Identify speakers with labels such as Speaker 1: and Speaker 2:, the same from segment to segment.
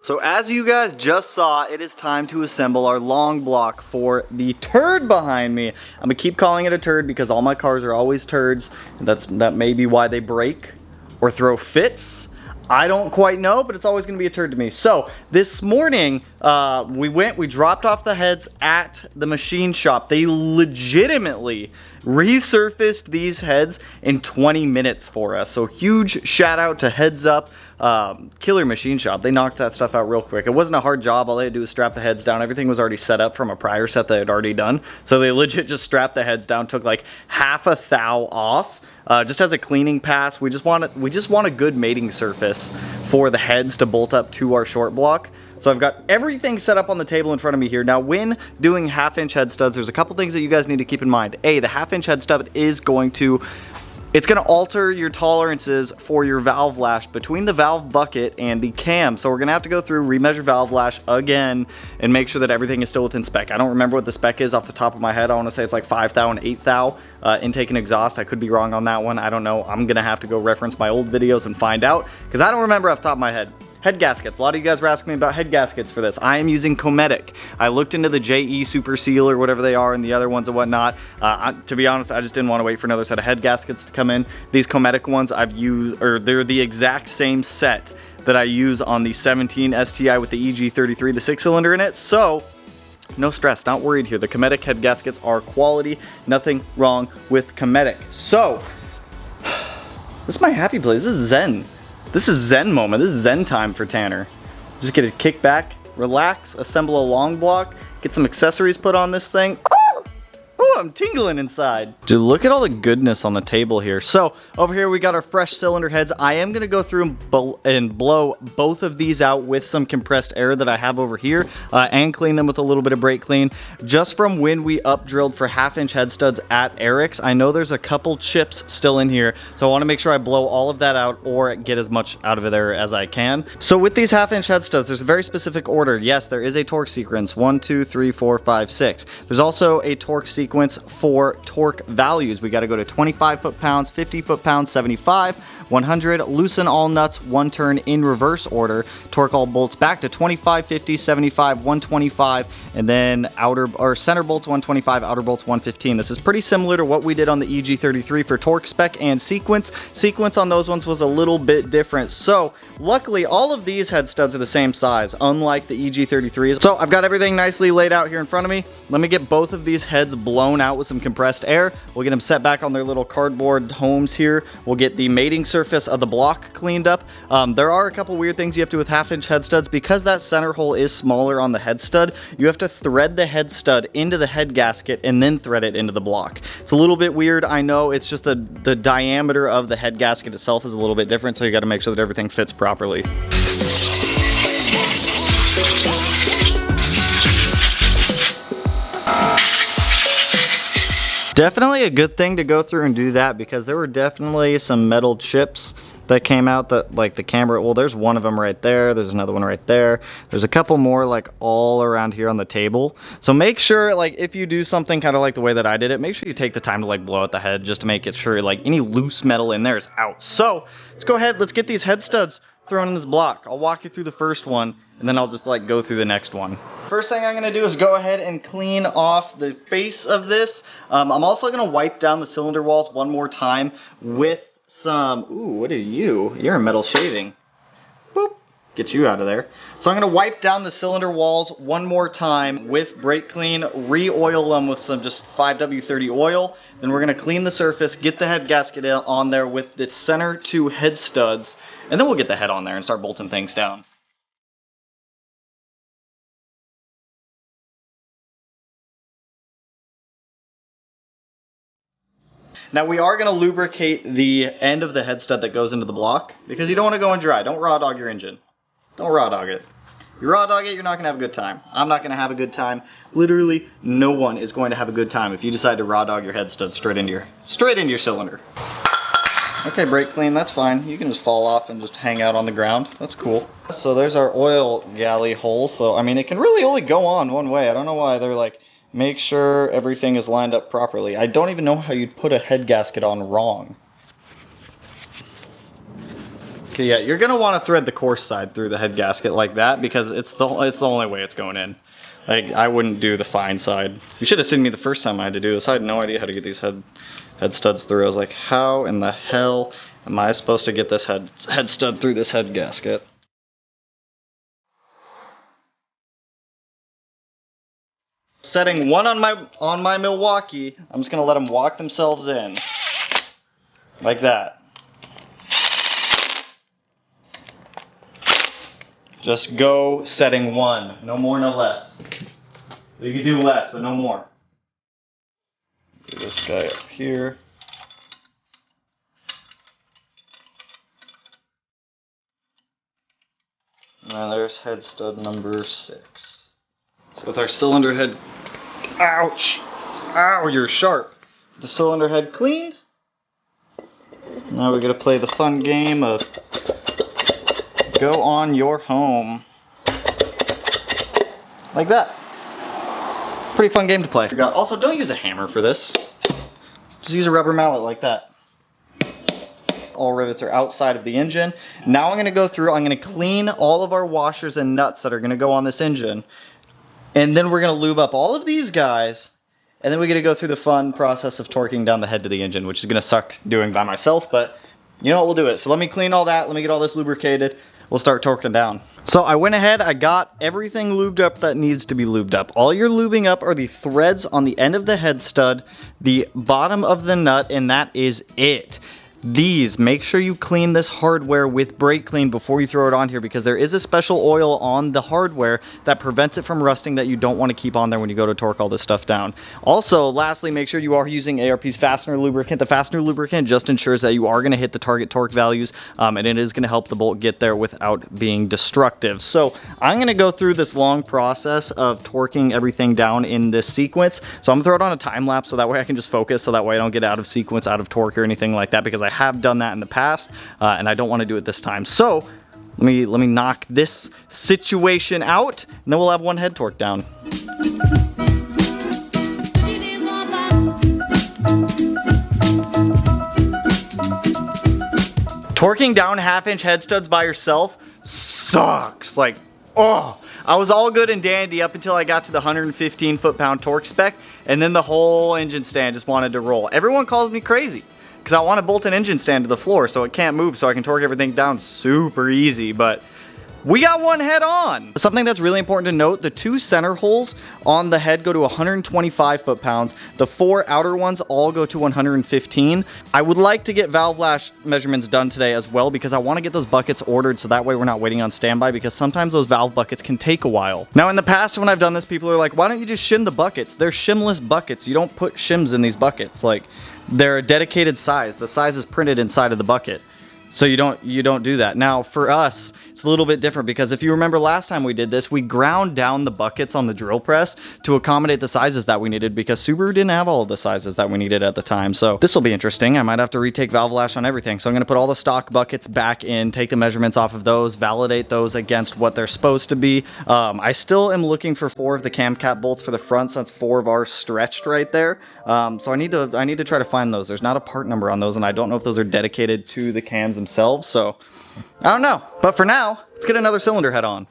Speaker 1: So as you guys just saw, it is time to assemble our long block for the turd behind me. I'm gonna keep calling it a turd because all my cars are always turds. That may be why they break or throw fits. I don't quite know, but it's always gonna be a turd to me. So this morning, we dropped off the heads at the machine shop. They legitimately resurfaced these heads in 20 minutes for us. So huge shout out to Heads Up. Killer machine shop. They knocked that stuff out real quick. It wasn't a hard job. All they had to do was strap the heads down. Everything was already set up from a prior set they had already done. So they legit just strapped the heads down, took like half a thou off. Just as a cleaning pass. We just want a good mating surface for the heads to bolt up to our short block. So I've got everything set up on the table in front of me here. Now when doing 1/2-inch head studs, there's a couple things that you guys need to keep in mind. A, the 1/2-inch head stud is going to alter your tolerances for your valve lash between the valve bucket and the cam. So we're gonna have to go through, remeasure valve lash again, and make sure that everything is still within spec. I don't remember what the spec is off the top of my head. I wanna say it's like 5 thou and 8 thou intake and exhaust. I could be wrong on that one. I don't know. I'm gonna have to go reference my old videos and find out, because I don't remember off the top of my head. Head gaskets. A lot of you guys were asking me about head gaskets for this. I am using Cometic. I looked into the JE Super Seal or whatever they are and the other ones and whatnot. To be honest, I just didn't want to wait for another set of head gaskets to come in. These Cometic ones I've used, or they're the exact same set that I use on the 17 STI with the EG33, the 6-cylinder in it. So no stress, not worried here. The Cometic head gaskets are quality. Nothing wrong with Cometic. So this is my happy place. This is zen. This is zen moment. This is zen time for Tanner. Just get to kick back, relax, assemble a long block, get some accessories put on this thing. Oh, I'm tingling inside. Dude, look at all the goodness on the table here. So over here we got our fresh cylinder heads. I am gonna go through and blow both of these out with some compressed air that I have over here and clean them with a little bit of brake clean. Just from when we up drilled for 1/2-inch head studs at Eric's, I know there's a couple chips still in here, so I wanna make sure I blow all of that out or get as much out of there as I can. So with these 1/2-inch head studs, there's a very specific order. Yes, there is a torque sequence, 1, 2, 3, 4, 5, 6. There's also a torque sequence for torque values. We got to go to 25 foot-pounds, 50 foot-pounds, 75, 100, loosen all nuts, 1 turn in reverse order, torque all bolts back to 25, 50, 75, 125, and then center bolts 125, outer bolts 115. This is pretty similar to what we did on the EG33 for torque spec and sequence. Sequence on those ones was a little bit different. So luckily all of these head studs are the same size, unlike the EG33s. So I've got everything nicely laid out here in front of me. Let me get both of these heads blown out with some compressed air. We'll get them set back on their little cardboard homes here. We'll get the mating surface of the block cleaned up. There are a couple weird things you have to do with 1/2-inch head studs. Because that center hole is smaller on the head stud, you have to thread the head stud into the head gasket and then thread it into the block. It's a little bit weird, I know. It's just the diameter of the head gasket itself is a little bit different, so you got to make sure that everything fits properly. Definitely a good thing to go through and do that, because there were definitely some metal chips that came out that, like, the camera, well, there's one of them right there, there's another one right there, there's a couple more like all around here on the table. So make sure, like, if you do something kind of like the way that I did it, make sure you take the time to like blow out the head just to make it sure like any loose metal in there is out. So let's go ahead, let's get these head studs thrown in this block. I'll walk you through the first one and then I'll just like go through the next one. First thing I'm going to do is go ahead and clean off the face of this. I'm also going to wipe down the cylinder walls one more time with some, ooh, what are you? You're a metal shaving. Boop. Get you out of there. So I'm going to wipe down the cylinder walls one more time with brake clean, re-oil them with some just 5W30 oil. Then we're going to clean the surface, get the head gasket on there with the center 2 head studs, and then we'll get the head on there and start bolting things down. Now we are going to lubricate the end of the head stud that goes into the block, because you don't want to go in dry. Don't raw dog your engine. Don't raw dog it. If you raw dog it, you're not going to have a good time. I'm not going to have a good time. Literally, no one is going to have a good time if you decide to raw dog your head stud straight into your cylinder. Okay, brake clean, that's fine. You can just fall off and just hang out on the ground. That's cool. So there's our oil galley hole. So, I mean, it can really only go on one way. I don't know why they're like, make sure everything is lined up properly. I don't even know how you'd put a head gasket on wrong. Okay, yeah, you're gonna want to thread the coarse side through the head gasket like that because it's the only way it's going in. Like, I wouldn't do the fine side. You should have seen me the first time I had to do this. I had no idea how to get these head studs through. I was like, how in the hell am I supposed to get this head stud through this head gasket? Setting one on my Milwaukee, I'm just gonna let them walk themselves in. Like that. Just go setting one, no more, no less. You can do less, but no more. Do this guy up here. And there's head stud number 6. So with our cylinder head, ouch, ow, you're sharp. The cylinder head cleaned. Now we're gonna play the fun game of go on your home. Like that. Pretty fun game to play. Also, don't use a hammer for this. Just use a rubber mallet like that. All rivets are outside of the engine. Now I'm going to go through, I'm going to clean all of our washers and nuts that are going to go on this engine. And then we're going to lube up all of these guys. And then we're going to go through the fun process of torquing down the head to the engine, which is going to suck doing by myself, but you know what, we'll do it. So let me clean all that, let me get all this lubricated. We'll start torquing down. So I went ahead, I got everything lubed up that needs to be lubed up. All you're lubing up are the threads on the end of the head stud, the bottom of the nut, and that is it. These, make sure you clean this hardware with brake clean before you throw it on here because there is a special oil on the hardware that prevents it from rusting that you don't want to keep on there when you go to torque all this stuff down. Also, lastly, make sure you are using ARP's fastener lubricant. The fastener lubricant just ensures that you are going to hit the target torque values and it is going to help the bolt get there without being destructive. So I'm going to go through this long process of torquing everything down in this sequence. So I'm going to throw it on a time lapse so that way I can just focus, so that way I don't get out of sequence, out of torque or anything like that, because I have done that in the past and I don't want to do it this time. So let me knock this situation out and then we'll have one head torque down. Torquing down 1/2-inch head studs by yourself sucks. Like, oh, I was all good and dandy up until I got to the 115 foot-pound torque spec, and then the whole engine stand just wanted to roll. Everyone calls me crazy because I want to bolt an engine stand to the floor so it can't move, so I can torque everything down super easy, but we got one head on. Something that's really important to note, the 2 center holes on the head go to 125 foot-pounds. The 4 outer ones all go to 115. I would like to get valve lash measurements done today as well because I want to get those buckets ordered so that way we're not waiting on standby, because sometimes those valve buckets can take a while. Now in the past when I've done this, people are like, why don't you just shim the buckets? They're shimless buckets. You don't put shims in these buckets. Like, they're a dedicated size. The size is printed inside of the bucket. So you don't do that. Now for us, it's a little bit different because if you remember last time we did this, we ground down the buckets on the drill press to accommodate the sizes that we needed because Subaru didn't have all of the sizes that we needed at the time. So this will be interesting. I might have to retake valve lash on everything. So I'm gonna put all the stock buckets back in, take the measurements off of those, validate those against what they're supposed to be. I still am looking for 4 of the cam cap bolts for the front since 4 of ours stretched right there. So I need to try to find those. There's not a part number on those and I don't know if those are dedicated to the cams themselves, so I don't know. But for now, let's get another cylinder head on.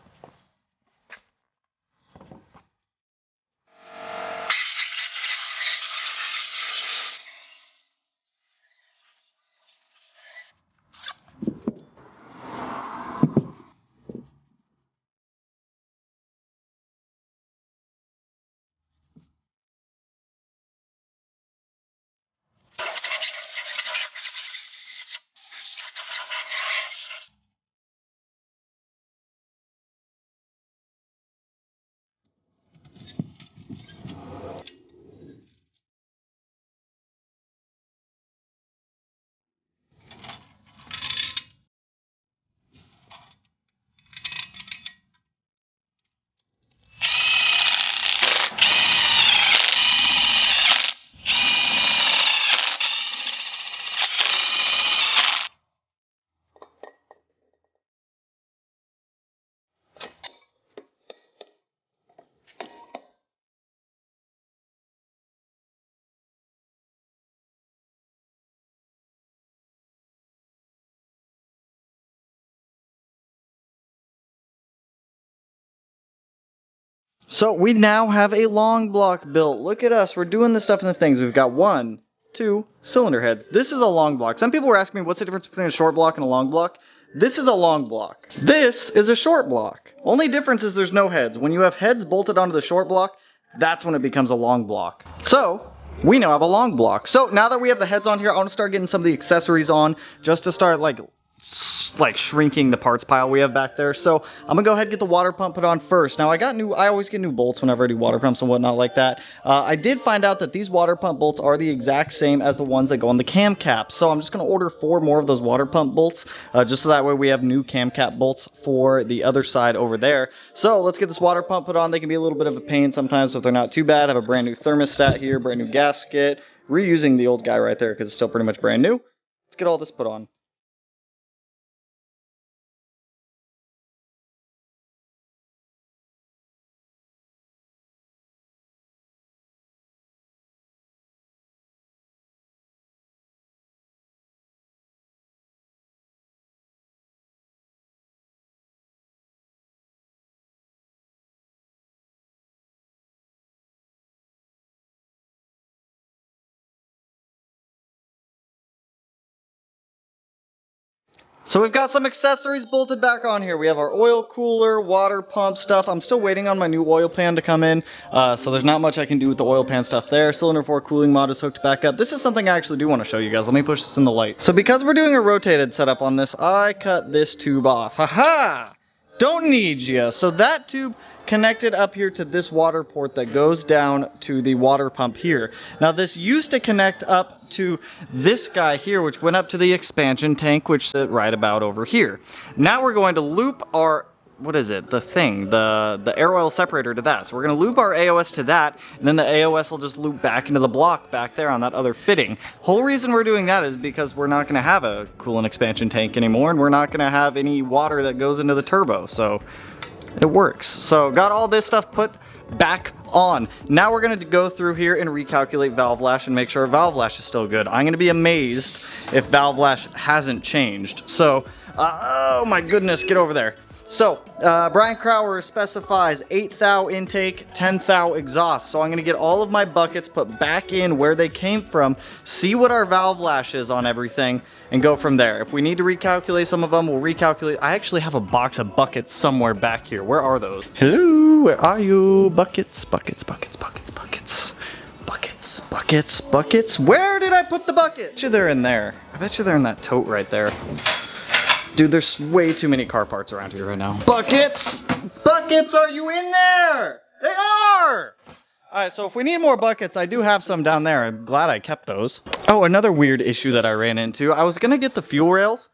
Speaker 1: So we now have a long block built. Look at us. We're doing this stuff in the things. We've got 1, 2 cylinder heads. This is a long block. Some people were asking me what's the difference between a short block and a long block. This is a long block. This is a short block. Only difference is there's no heads. When you have heads bolted onto the short block, that's when it becomes a long block. So we now have a long block. So now that we have the heads on here, I want to start getting some of the accessories on just to start like shrinking the parts pile we have back there. So I'm gonna go ahead and get the water pump put on first. Now I always get new bolts whenever I do water pumps and whatnot like that. I did find out that these water pump bolts are the exact same as the ones that go on the cam caps. So I'm just gonna order 4 more of those water pump bolts, just so that way we have new cam cap bolts for the other side over there. So let's get this water pump put on. They can be a little bit of a pain sometimes, so if they're not too bad. I have a brand new thermostat here, brand new gasket, reusing the old guy right there because it's still pretty much brand new. Let's get all this put on. So we've got some accessories bolted back on here. We have our oil cooler, water pump stuff. I'm still waiting on my new oil pan to come in, so there's not much I can do with the oil pan stuff there. Cylinder 4 cooling mod is hooked back up. This is something I actually do want to show you guys. Let me push this in the light. So because we're doing a rotated setup on this, I cut this tube off. Haha! Don't need ya. So that tube connected up here to this water port that goes down to the water pump here. Now this used to connect up to this guy here, which went up to the expansion tank, which sit right about over here. Now we're going to loop our, what is it, the air oil separator to that. So we're going to loop our AOS to that, and then the AOS will just loop back into the block back there on that other fitting. Whole reason we're doing that is because we're not going to have a coolant expansion tank anymore, and we're not going to have any water that goes into the turbo, so it works. So got all this stuff put back on. Now we're going to go through here and recalculate valve lash and make sure valve lash is still good. I'm going to be amazed if valve lash hasn't changed. So, oh my goodness, get over there. So, Brian Crowder specifies 8 thou intake, 10 thou exhaust. So I'm going to get all of my buckets put back in where they came from, see what our valve lash is on everything, and go from there. If we need to recalculate some of them, we'll recalculate. I actually have a box of buckets somewhere back here. Where are those? Hello, where are you? Buckets, buckets, buckets, buckets, buckets. Buckets, buckets, buckets. Where did I put the bucket? I bet you they're in there. I bet you they're in that tote right there. Dude, there's way too many car parts around here right now. Buckets! Buckets, are you in there? They are! Alright, so if we need more buckets, I do have some down there. I'm glad I kept those. Oh, another weird issue that I ran into. I was going to get the fuel rails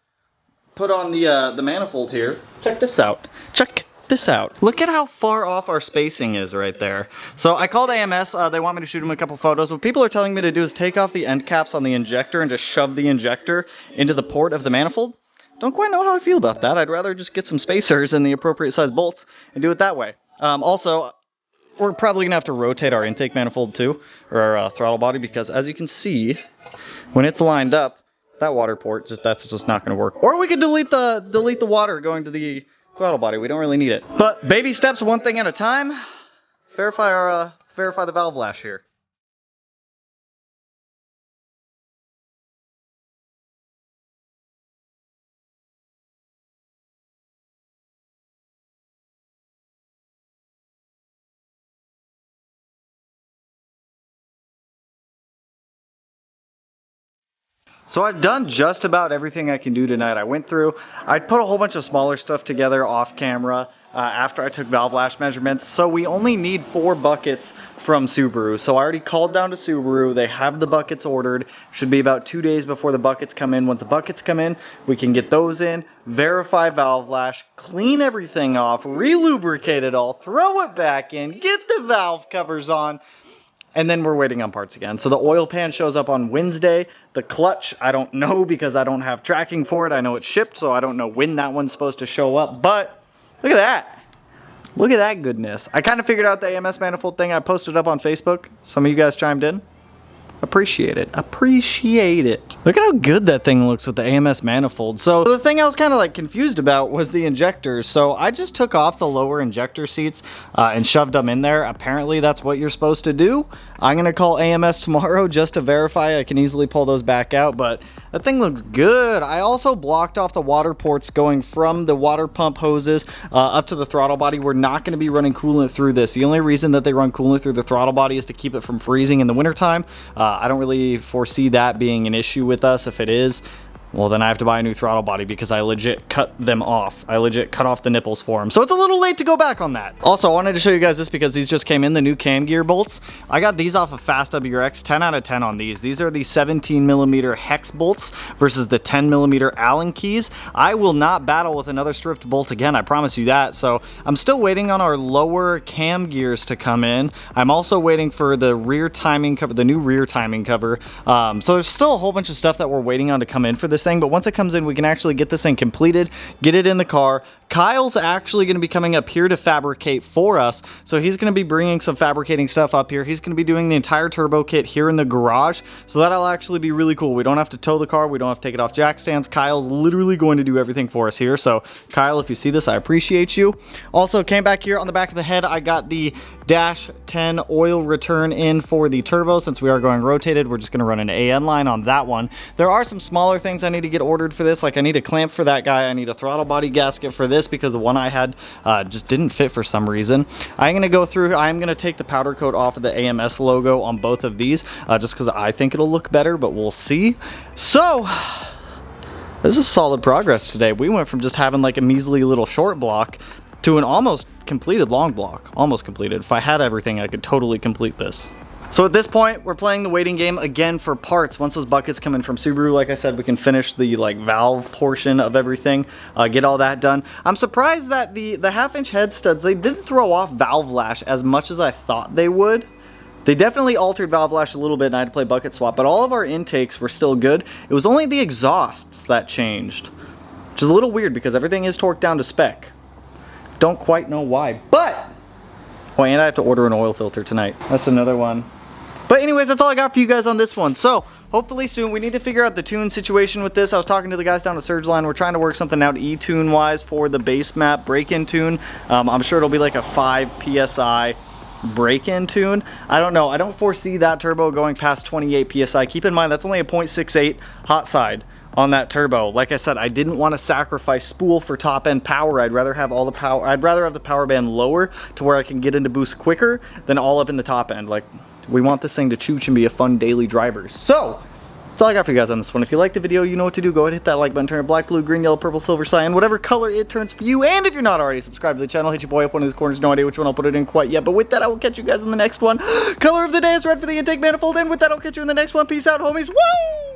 Speaker 1: put on the manifold here. Check this out. Check this out. Look at how far off our spacing is right there. So I called AMS. They want me to shoot them a couple photos. What people are telling me to do is take off the end caps on the injector and just shove the injector into the port of the manifold. Don't quite know how I feel about that. I'd rather just get some spacers and the appropriate size bolts and do it that way. Also, we're probably going to have to rotate our intake manifold too, or our throttle body, because as you can see, when it's lined up, that water port, that's just not going to work. Or we could delete the water going to the throttle body. We don't really need it. But baby steps, one thing at a time. Let's verify the valve lash here. So I've done just about everything I can do tonight. I went through, I put a whole bunch of smaller stuff together off camera after I took valve lash measurements. So we only need 4 buckets from Subaru. So I already called down to Subaru. They have the buckets ordered. Should be about 2 days before the buckets come in. Once the buckets come in, we can get those in, verify valve lash, clean everything off, re-lubricate it all, throw it back in, get the valve covers on, and then we're waiting on parts again. So the oil pan shows up on Wednesday. The clutch, I don't know because I don't have tracking for it. I know it's shipped, so I don't know when that one's supposed to show up. But look at that. Look at that goodness. I kind of figured out the AMS manifold thing. I posted up on Facebook. Some of you guys chimed in. Appreciate it. Appreciate it. Look at how good that thing looks with the AMS manifold. So the thing I was kind of like confused about was the injectors. So I just took off the lower injector seats and shoved them in there. Apparently that's what you're supposed to do. I'm gonna call AMS tomorrow just to verify. I can easily pull those back out, but that thing looks good. I also blocked off the water ports going from the water pump hoses up to the throttle body. We're not gonna be running coolant through this. The only reason that they run coolant through the throttle body is to keep it from freezing in the wintertime. I don't really foresee that being an issue with us. If it is, well, then I have to buy a new throttle body because I legit cut them off. I legit cut off the nipples for them. So it's a little late to go back on that. Also, I wanted to show you guys this because these just came in, the new cam gear bolts. I got these off of Fast WRX, 10 out of 10 on these. These are the 17mm hex bolts versus the 10mm Allen keys. I will not battle with another stripped bolt again, I promise you that. So I'm still waiting on our lower cam gears to come in. I'm also waiting for the rear timing cover, the new rear timing cover. So there's still a whole bunch of stuff that we're waiting on to come in for this thing, but once it comes in, we can actually get this thing completed, get it in the car. Kyle's actually going to be coming up here to fabricate for us, so he's going to be bringing some fabricating stuff up here. He's going to be doing the entire turbo kit here in the garage, so that'll actually be really cool. We don't have to tow the car, we don't have to take it off jack stands. Kyle's literally going to do everything for us here, so Kyle, if you see this, I appreciate you. Also came back here on the back of the head, I got the Dash 10 oil return in for the turbo. Since we are going rotated, we're just going to run an AN line on that one. There are some smaller things I need to get ordered for this, like I need a clamp for that guy, I need a throttle body gasket for this because the one I had just didn't fit for some reason. I'm going to go through, I'm going to take the powder coat off of the AMS logo on both of these just because I think it'll look better, but we'll see. So this is solid progress today. We went from just having like a measly little short block to an almost completed long block. Almost completed. If I had everything, I could totally complete this. So at this point, we're playing the waiting game again for parts. Once those buckets come in from Subaru, like I said, we can finish the like valve portion of everything, get all that done. I'm surprised that the half-inch head studs, they didn't throw off valve lash as much as I thought they would. They definitely altered valve lash a little bit and I had to play bucket swap, but all of our intakes were still good. It was only the exhausts that changed, which is a little weird because everything is torqued down to spec. Don't quite know why, but... Oh, and I have to order an oil filter tonight. That's another one. But anyways, that's all I got for you guys on this one. So hopefully soon, we need to figure out the tune situation with this. I was talking to the guys down at Surgeline. We're trying to work something out E-tune wise for the base map break-in tune. I'm sure it'll be like a 5 PSI break-in tune. I don't know. I don't foresee that turbo going past 28 PSI. Keep in mind, that's only a 0.68 hot side on that turbo. Like I said, I didn't want to sacrifice spool for top end power. I'd rather have all the power. I'd rather have the power band lower to where I can get into boost quicker than all up in the top end. Like, we want this thing to chooch and be a fun daily driver. So that's all I got for you guys on this one. If you liked the video, you know what to do. Go ahead and hit that like button, turn it black, blue, green, yellow, purple, silver, cyan, whatever color it turns for you. And if you're not already subscribed to the channel, hit your boy up one of these corners. No idea which one I'll put it in quite yet, but with that, I will catch you guys in the next one. Color of the day is red for the intake manifold, and with that, I'll catch you in the next one. Peace out, homies. Woo!